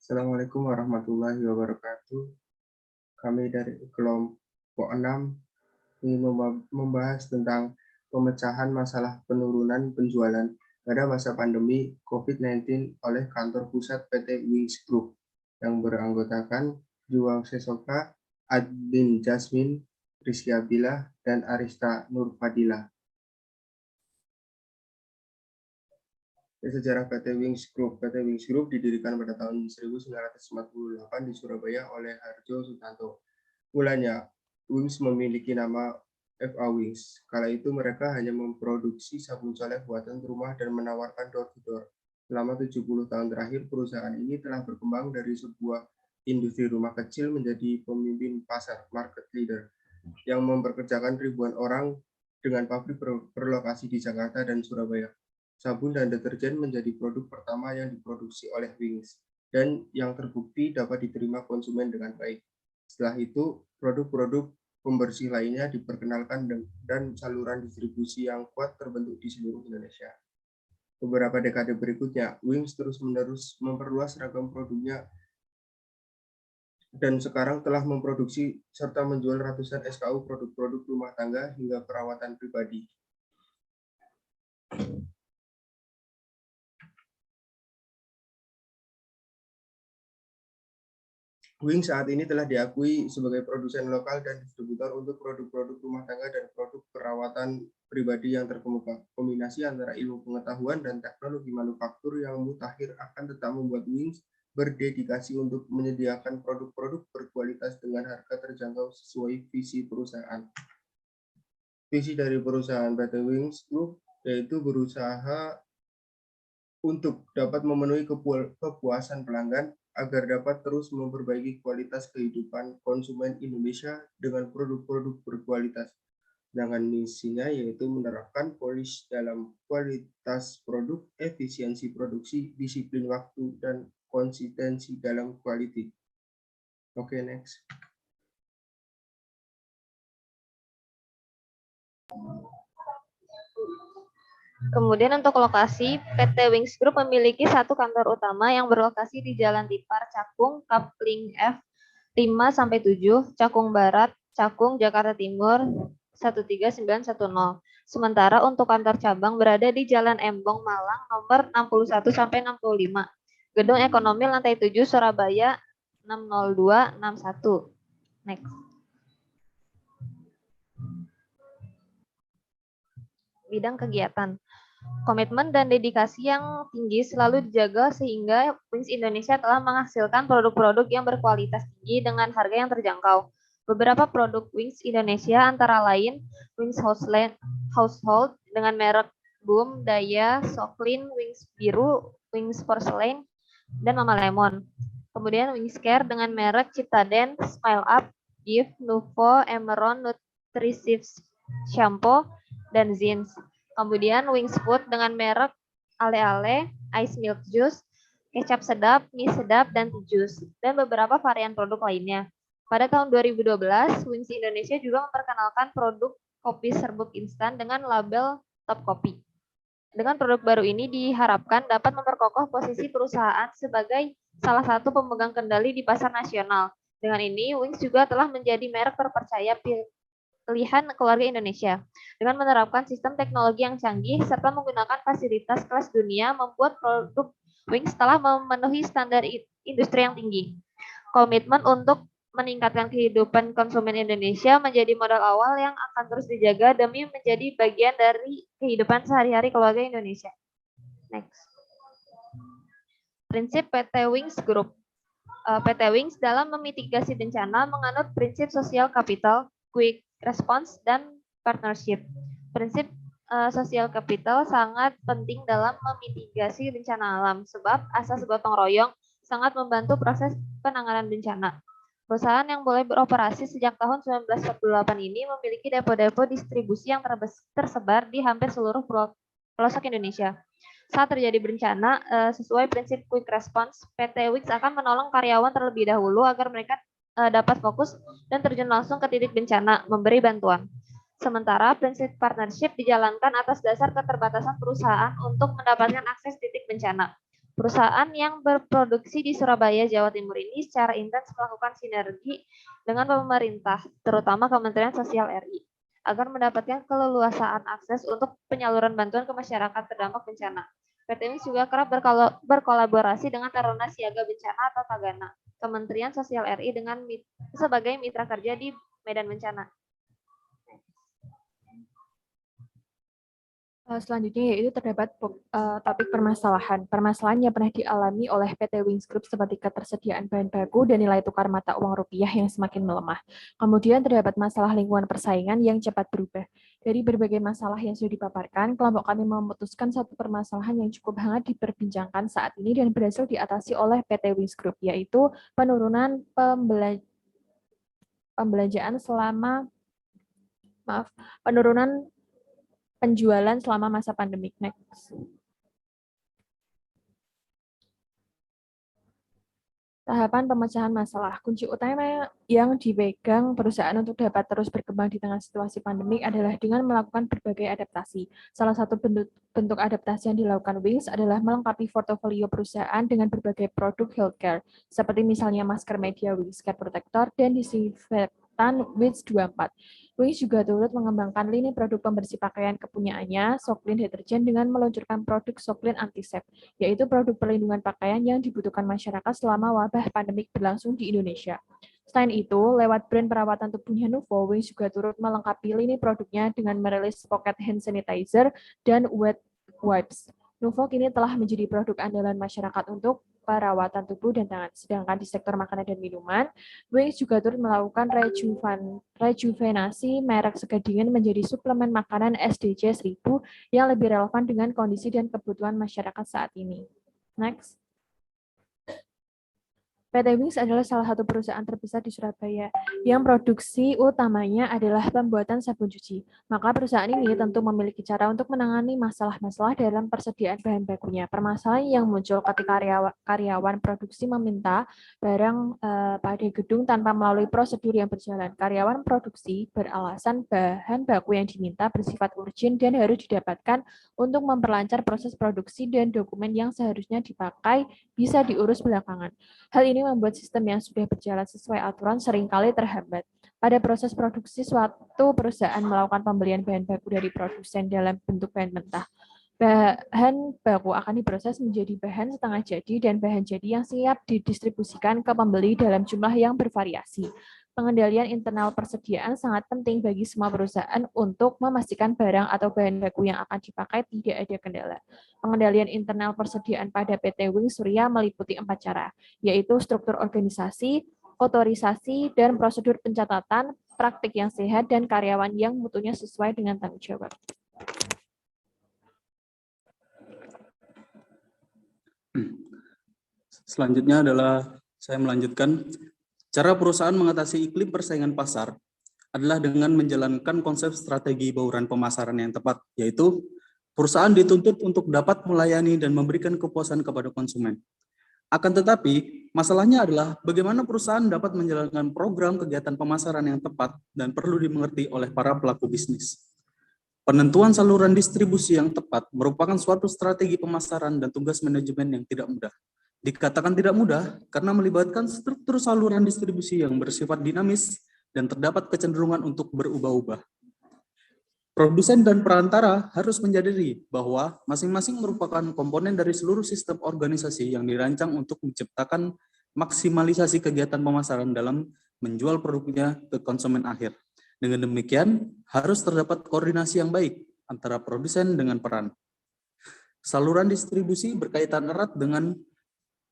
Assalamualaikum warahmatullahi wabarakatuh. Kami dari kelompok 6 ingin membahas tentang pemecahan masalah penurunan penjualan pada masa pandemi COVID-19 oleh kantor pusat PT Wings Group yang beranggotakan Juwang Sesoka, Admin Jasmine, Rizky Abdillah, dan Arista Nurfadilah. Sejarah PT Wings Group. PT Wings Group didirikan pada tahun 1948 di Surabaya oleh Harjo Sutanto. Mulanya, Wings memiliki nama FA Wings. Kala itu mereka hanya memproduksi sabun colek buatan rumah dan menawarkan door-to-door. Selama 70 tahun terakhir, perusahaan ini telah berkembang dari sebuah industri rumah kecil menjadi pemimpin pasar, market leader, yang mempekerjakan ribuan orang dengan pabrik berlokasi di Jakarta dan Surabaya. Sabun dan deterjen menjadi produk pertama yang diproduksi oleh Wings dan yang terbukti dapat diterima konsumen dengan baik. Setelah itu, produk-produk pembersih lainnya diperkenalkan dan saluran distribusi yang kuat terbentuk di seluruh Indonesia. Beberapa dekade berikutnya, Wings terus-menerus memperluas ragam produknya dan sekarang telah memproduksi serta menjual ratusan SKU produk-produk rumah tangga hingga perawatan pribadi. Wings saat ini telah diakui sebagai produsen lokal dan distributor untuk produk-produk rumah tangga dan produk perawatan pribadi yang terkemuka. Kombinasi antara ilmu pengetahuan dan teknologi manufaktur yang mutakhir akan tetap membuat Wings berdedikasi untuk menyediakan produk-produk berkualitas dengan harga terjangkau sesuai visi perusahaan. Visi dari perusahaan PT Wings Group yaitu berusaha untuk dapat memenuhi kepuasan pelanggan agar dapat terus memperbaiki kualitas kehidupan konsumen Indonesia dengan produk-produk berkualitas. Sedangkan misinya yaitu menerapkan polish dalam kualitas produk, efisiensi produksi, disiplin waktu, dan konsistensi dalam quality. Oke, next. Kemudian untuk lokasi, PT Wings Group memiliki satu kantor utama yang berlokasi di Jalan Tipar, Cakung, Kapling F 5-7, Cakung Barat, Cakung, Jakarta Timur 13910. Sementara untuk kantor cabang berada di Jalan Embong, Malang nomor 61-65. Gedung Ekonomi lantai 7 Surabaya 60261. Next. Bidang kegiatan. Komitmen dan dedikasi yang tinggi selalu dijaga sehingga Wings Indonesia telah menghasilkan produk-produk yang berkualitas tinggi dengan harga yang terjangkau. Beberapa produk Wings Indonesia antara lain Wings Household dengan merek Boom, Daya, Soclean, Wings Biru, Wings Porcelain, dan Mama Lemon. Kemudian Wings Care dengan merek Ciptaden, Smile Up, Gift, Nuvo, Emeron, Nutrisive Shampoo, dan Zins. Kemudian Wings Food dengan merek Ale-Ale, Ice Milk Juice, kecap sedap, mie sedap, dan jus, dan beberapa varian produk lainnya. Pada tahun 2012, Wings Indonesia juga memperkenalkan produk kopi serbuk instan dengan label Top Kopi. Dengan produk baru ini diharapkan dapat memperkokoh posisi perusahaan sebagai salah satu pemegang kendali di pasar nasional. Dengan ini, Wings juga telah menjadi merek terpercaya pilihan keluarga Indonesia. Dengan menerapkan sistem teknologi yang canggih serta menggunakan fasilitas kelas dunia, membuat produk Wings telah memenuhi standar industri yang tinggi. Komitmen untuk meningkatkan kehidupan konsumen Indonesia menjadi modal awal yang akan terus dijaga demi menjadi bagian dari kehidupan sehari-hari keluarga Indonesia. Next. Prinsip PT Wings Group. PT Wings dalam memitigasi bencana menganut prinsip sosial kapital, quick response, dan partnership. Prinsip sosial kapital sangat penting dalam memitigasi bencana alam sebab asas gotong royong sangat membantu proses penanganan bencana. Perusahaan yang boleh beroperasi sejak tahun 1948 ini memiliki depo-depo distribusi yang tersebar di hampir seluruh pelosok Indonesia. Saat terjadi bencana, sesuai prinsip quick response, PT Wings akan menolong karyawan terlebih dahulu agar mereka dapat fokus dan terjun langsung ke titik bencana, memberi bantuan. Sementara prinsip partnership dijalankan atas dasar keterbatasan perusahaan untuk mendapatkan akses titik bencana. Perusahaan yang berproduksi di Surabaya, Jawa Timur ini secara intens melakukan sinergi dengan pemerintah, terutama Kementerian Sosial RI, agar mendapatkan keleluasaan akses untuk penyaluran bantuan ke masyarakat terdampak bencana. PT Wings juga kerap berkolaborasi dengan Taruna Siaga Bencana atau Tagana, Kementerian Sosial RI sebagai mitra kerja di medan bencana. Selanjutnya yaitu terdapat topik permasalahan. Permasalahan yang pernah dialami oleh PT Wings Group seperti ketersediaan bahan baku dan nilai tukar mata uang rupiah yang semakin melemah. Kemudian terdapat masalah lingkungan persaingan yang cepat berubah. Dari berbagai masalah yang sudah dipaparkan, kelompok kami memutuskan satu permasalahan yang cukup hangat diperbincangkan saat ini dan berhasil diatasi oleh PT Wings Group, yaitu penurunan penurunan penjualan selama masa pandemik. Next. Tahapan pemecahan masalah. Kunci utama yang dipegang perusahaan untuk dapat terus berkembang di tengah situasi pandemik adalah dengan melakukan berbagai adaptasi. Salah satu bentuk adaptasi yang dilakukan Wings adalah melengkapi portofolio perusahaan dengan berbagai produk healthcare, seperti misalnya masker media Wings Care Protector dan disinfektan Wings 24. Wings juga turut mengembangkan lini produk pembersih pakaian kepunyaannya, Soclean Deterjen, dengan meluncurkan produk Soclean Antisep, yaitu produk perlindungan pakaian yang dibutuhkan masyarakat selama wabah pandemik berlangsung di Indonesia. Selain itu, lewat brand perawatan tubuhnya Nuvo, Wings juga turut melengkapi lini produknya dengan merilis pocket hand sanitizer dan wet wipes. Nuvo kini telah menjadi produk andalan masyarakat untuk perawatan tubuh dan tangan. Sedangkan di sektor makanan dan minuman, Wings juga turut melakukan rejuvenasi merek segadingan menjadi suplemen makanan SDC 1000 yang lebih relevan dengan kondisi dan kebutuhan masyarakat saat ini. Next. PT Wings adalah salah satu perusahaan terbesar di Surabaya yang produksi utamanya adalah pembuatan sabun cuci. Maka perusahaan ini tentu memiliki cara untuk menangani masalah-masalah dalam persediaan bahan bakunya. Permasalahan yang muncul ketika karyawan produksi meminta barang pada gedung tanpa melalui prosedur yang berjalan. Karyawan produksi beralasan bahan baku yang diminta bersifat urgent dan harus didapatkan untuk memperlancar proses produksi dan dokumen yang seharusnya dipakai bisa diurus belakangan. Hal ini membuat sistem yang sudah berjalan sesuai aturan seringkali terhambat. Pada proses produksi, suatu perusahaan melakukan pembelian bahan baku dari produsen dalam bentuk bahan mentah. Bahan baku akan diproses menjadi bahan setengah jadi dan bahan jadi yang siap didistribusikan ke pembeli dalam jumlah yang bervariasi. Pengendalian internal persediaan sangat penting bagi semua perusahaan untuk memastikan barang atau bahan baku yang akan dipakai tidak ada kendala. Pengendalian internal persediaan pada PT Wings Surya meliputi 4 cara, yaitu struktur organisasi, otorisasi, dan prosedur pencatatan, praktik yang sehat, dan karyawan yang mutunya sesuai dengan tanggung jawab. Selanjutnya adalah saya melanjutkan. Cara perusahaan mengatasi iklim persaingan pasar adalah dengan menjalankan konsep strategi bauran pemasaran yang tepat, yaitu perusahaan dituntut untuk dapat melayani dan memberikan kepuasan kepada konsumen. Akan tetapi, masalahnya adalah bagaimana perusahaan dapat menjalankan program kegiatan pemasaran yang tepat dan perlu dimengerti oleh para pelaku bisnis. Penentuan saluran distribusi yang tepat merupakan suatu strategi pemasaran dan tugas manajemen yang tidak mudah. Dikatakan tidak mudah karena melibatkan struktur saluran distribusi yang bersifat dinamis dan terdapat kecenderungan untuk berubah-ubah. Produsen dan perantara harus menyadari bahwa masing-masing merupakan komponen dari seluruh sistem organisasi yang dirancang untuk menciptakan maksimalisasi kegiatan pemasaran dalam menjual produknya ke konsumen akhir. Dengan demikian, harus terdapat koordinasi yang baik antara produsen dengan peran. Saluran distribusi berkaitan erat dengan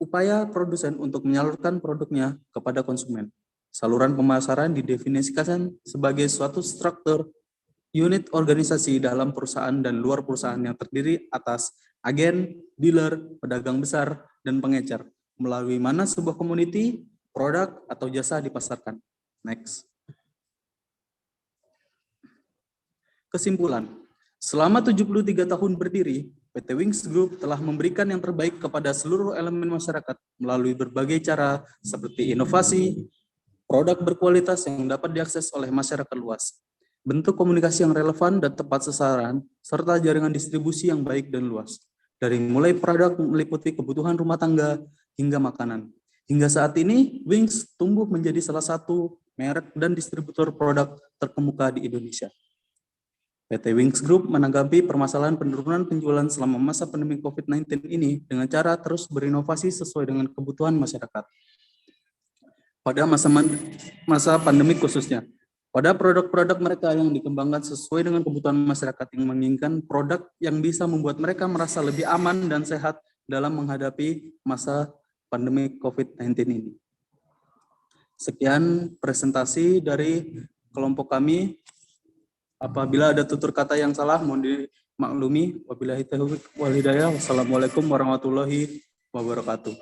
upaya produsen untuk menyalurkan produknya kepada konsumen. Saluran pemasaran didefinisikan sebagai suatu struktur unit organisasi dalam perusahaan dan luar perusahaan yang terdiri atas agen, dealer, pedagang besar, dan pengecer, melalui mana sebuah community, produk, atau jasa dipasarkan. Next. Kesimpulan, selama 73 tahun berdiri, PT Wings Group telah memberikan yang terbaik kepada seluruh elemen masyarakat melalui berbagai cara seperti inovasi, produk berkualitas yang dapat diakses oleh masyarakat luas, bentuk komunikasi yang relevan dan tepat sasaran, serta jaringan distribusi yang baik dan luas. dari mulai produk meliputi kebutuhan rumah tangga hingga makanan. Hingga saat ini, Wings tumbuh menjadi salah satu merek dan distributor produk terkemuka di Indonesia. PT Wings Group menanggapi permasalahan penurunan penjualan selama masa pandemi COVID-19 ini dengan cara terus berinovasi sesuai dengan kebutuhan masyarakat. Pada masa pandemi khususnya, pada produk-produk mereka yang dikembangkan sesuai dengan kebutuhan masyarakat yang menginginkan produk yang bisa membuat mereka merasa lebih aman dan sehat dalam menghadapi masa pandemi COVID-19 ini. Sekian presentasi dari kelompok kami. Apabila ada tutur kata yang salah, mohon dimaklumi. Wabillahi taufiq wal hidayah. Wassalamualaikum warahmatullahi wabarakatuh.